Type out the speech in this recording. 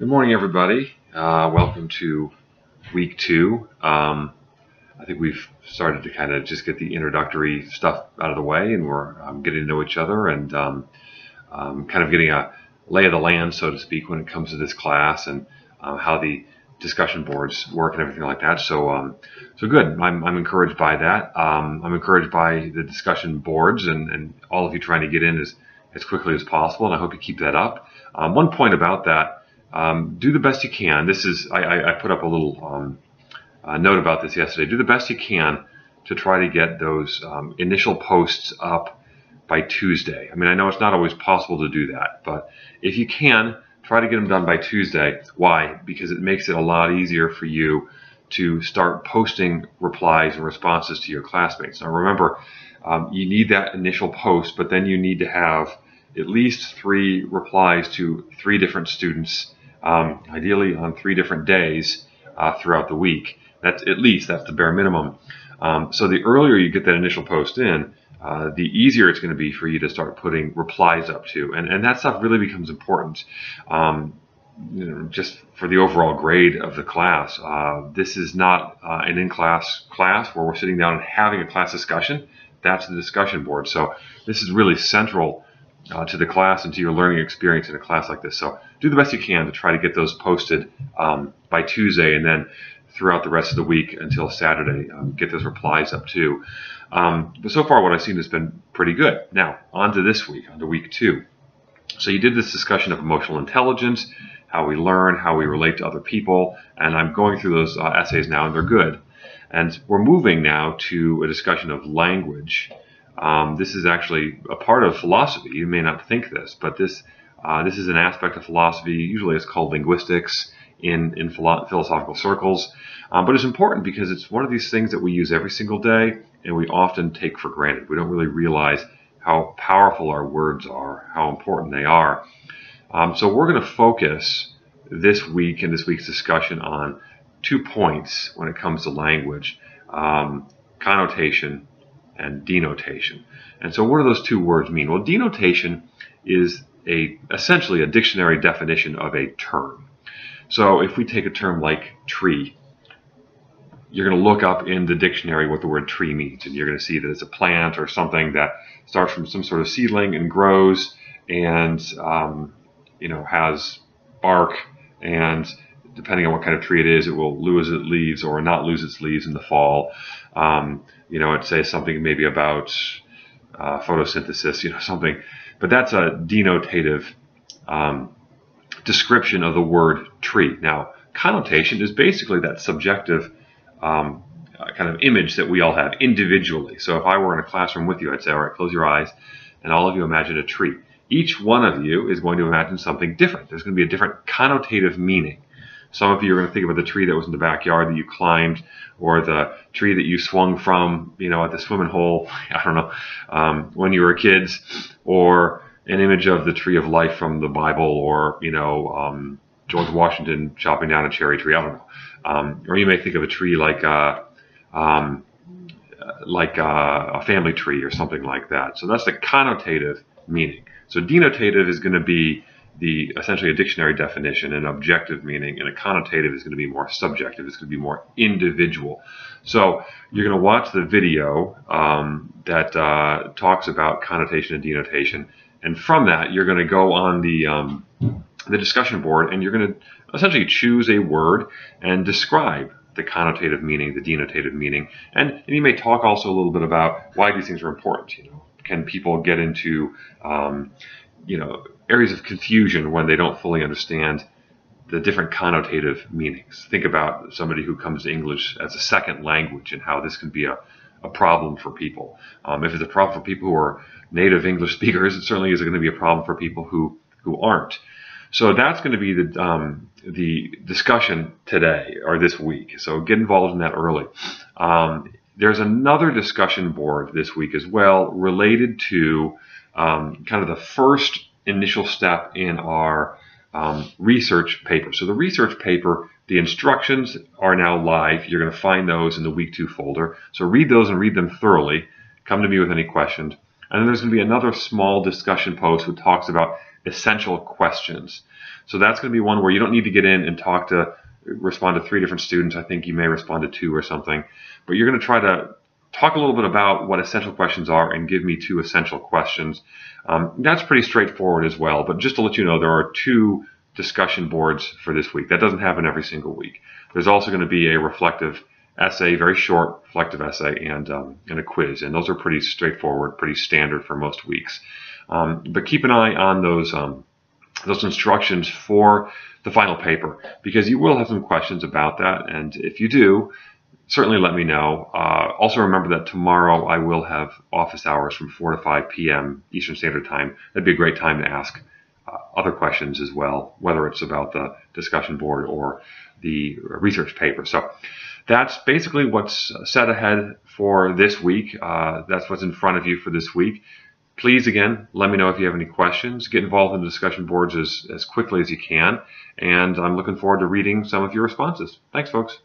Good morning, everybody. Welcome to week two. I think we've started to kind of just get the introductory stuff out of the way, and we're getting to know each other and kind of getting a lay of the land, so to speak, when it comes to this class and how the discussion boards work and everything like that. So good. I'm encouraged by that. I'm encouraged by the discussion boards and all of you trying to get in as quickly as possible, and I hope you keep that up. One point about that. Do the best you can. This is I put up a little note about this yesterday. Do the best you can to try to get those initial posts up by Tuesday. I mean, I know it's not always possible to do that, but if you can, try to get them done by Tuesday. Why? Because it makes it a lot easier for you to start posting replies and responses to your classmates. Now remember, you need that initial post, but then you need to have at least 3 replies to 3 different students, ideally on 3 different days throughout the week. That's the bare minimum. So the earlier you get that initial post in, the easier it's going to be for you to start putting replies up to, and that stuff really becomes important. Just for the overall grade of the class. This is not an in-class class where we're sitting down and having a class discussion. That's the discussion board. So this is really central to the class and to your learning experience in a class like this. So do the best you can to try to get those posted by Tuesday, and then throughout the rest of the week until Saturday, get those replies up too. But so far what I've seen has been pretty good. Now, on to this week, on to week 2. So you did this discussion of emotional intelligence, how we learn, how we relate to other people, and I'm going through those essays now, and they're good. And we're moving now to a discussion of language. This is actually a part of philosophy. You may not think this, but this is an aspect of philosophy. Usually it's called linguistics in philosophical circles. But it's important because it's one of these things that we use every single day and we often take for granted. We don't really realize how powerful our words are, how important they are. So we're going to focus this week in this week's discussion on 2 points when it comes to language, connotation and denotation. And so what do those 2 words mean? Well, denotation is essentially a dictionary definition of a term. So if we take a term like tree, you're going to look up in the dictionary what the word tree means, and you're going to see that it's a plant or something that starts from some sort of seedling and grows and has bark, and depending on what kind of tree it is, it will lose its leaves or not lose its leaves in the fall. It says something maybe about photosynthesis, something. But that's a denotative description of the word tree. Now, connotation is basically that subjective kind of image that we all have individually. So if I were in a classroom with you, I'd say, all right, close your eyes, and all of you imagine a tree. Each one of you is going to imagine something different. There's going to be a different connotative meaning. Some of you are going to think about the tree that was in the backyard that you climbed, or the tree that you swung from, at the swimming hole, I don't know, when you were kids, or an image of the tree of life from the Bible, or, George Washington chopping down a cherry tree, I don't know. Or you may think of a tree like a family tree or something like that. So that's the connotative meaning. So denotative is going to be essentially a dictionary definition, an objective meaning, and a connotative is going to be more subjective. It's going to be more individual. So you're going to watch the video that talks about connotation and denotation, and from that you're going to go on the discussion board, and you're going to essentially choose a word and describe the connotative meaning, the denotative meaning, and you may talk also a little bit about why these things are important. Can people get into areas of confusion when they don't fully understand the different connotative meanings? Think about somebody who comes to English as a second language and how this can be a problem for people. If it's a problem for people who are native English speakers, it certainly is going to be a problem for people who aren't. So that's going to be the discussion today or this week. So get involved in that early. There's another discussion board this week as well related to kind of the first initial step in our research paper. So the research paper, the instructions are now live. You're going to find those in the week 2 folder. So read those and read them thoroughly. Come to me with any questions. And then there's going to be another small discussion post that talks about essential questions. So that's going to be one where you don't need to get in and respond to 3 different students. I think you may respond to 2 or something, but you're going to try to talk a little bit about what essential questions are and give me 2 essential questions. That's pretty straightforward as well, but just to let you know, there are 2 discussion boards for this week. That doesn't happen every single week. There's also going to be a reflective essay, very short reflective essay, and a quiz, and those are pretty straightforward, pretty standard for most weeks. But keep an eye on those instructions for the final paper, because you will have some questions about that, and if you do, certainly let me know. Also remember that tomorrow I will have office hours from 4 to 5 p.m. Eastern Standard Time. That'd be a great time to ask other questions as well, whether it's about the discussion board or the research paper. So that's basically what's set ahead for this week. That's what's in front of you for this week. Please, again, let me know if you have any questions. Get involved in the discussion boards as quickly as you can. And I'm looking forward to reading some of your responses. Thanks, folks.